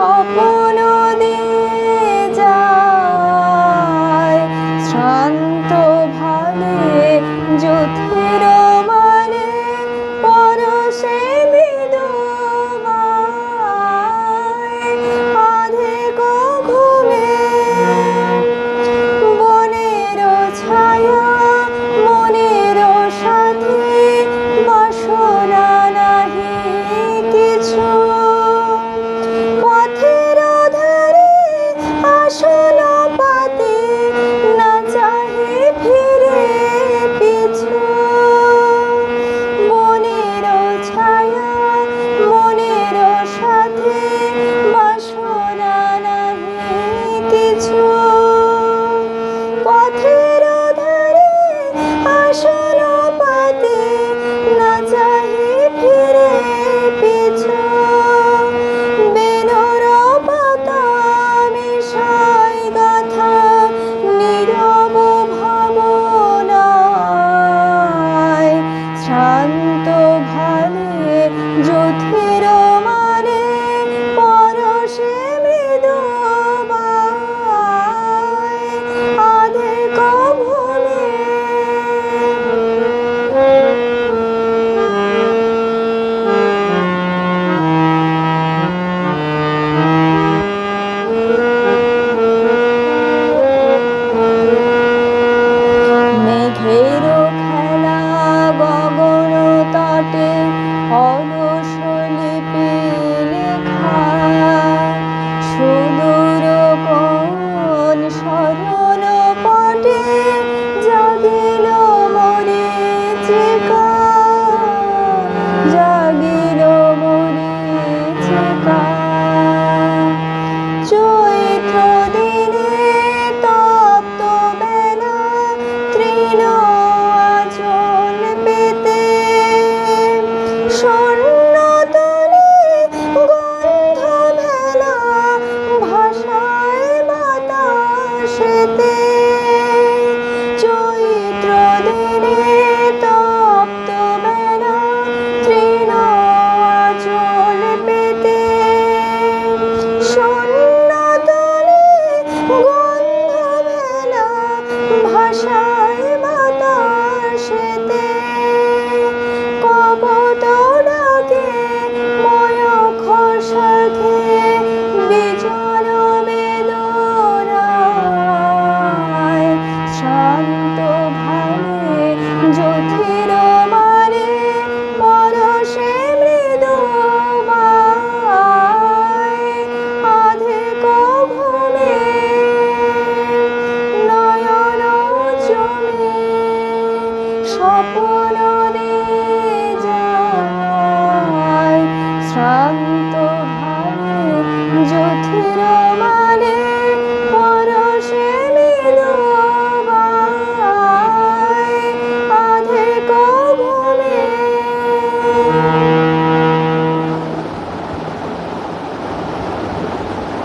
স্বপ্ন দিয়ে যায় শ্রান্ত ভালে জ্যোতির মানে পরশে মৃদুমায় আধেক ঘুমে বনের ছায়া মনের সাথে বাসনা নাহি কিছু পথের ধারে আসন পাতে না চাহে ফিরে পিছু বনের ছায়া মনের সাথে বাসনা নাহি কিছু পথের ধারে আসন পাতে না চাহে ফিরে পিছু বেনুর পাতা মিশাই গাথা নীরব ভাবনায় শ্রান্ত ভালে জ্যোতির মানে পরশে মৃদুমায় আধেক ঘুমে মেঘের খেলা গগন তটে অলস লিপি লেখা সুদূর কোন স্মরণ পটে জাগিল মরীচিকা জাগিল মরীচিকা চৈত্র দিনে তপ্ত বেলা তৃণ আঁচল পেতে শূন্য তলে গন্ধ ভেলা ভাষায় বাতাসেতে চৈত্র দিনে তপ্ত বেলা তৃণ আঁচল পেতে শূন্য তলে গন্ধ ভেলা ভাষায় বাতাসেতে কপট ডাকে ময়ূখ সাথে বিচল বেদনায় শান্ত ভালে জ্যোতির মানে পরশে মৃদুমায় আধেক ঘুমে নয়ন জমে স্বপ্ন দিয়ে যায় শ্রান্ত ভালে জ্যোতির মানে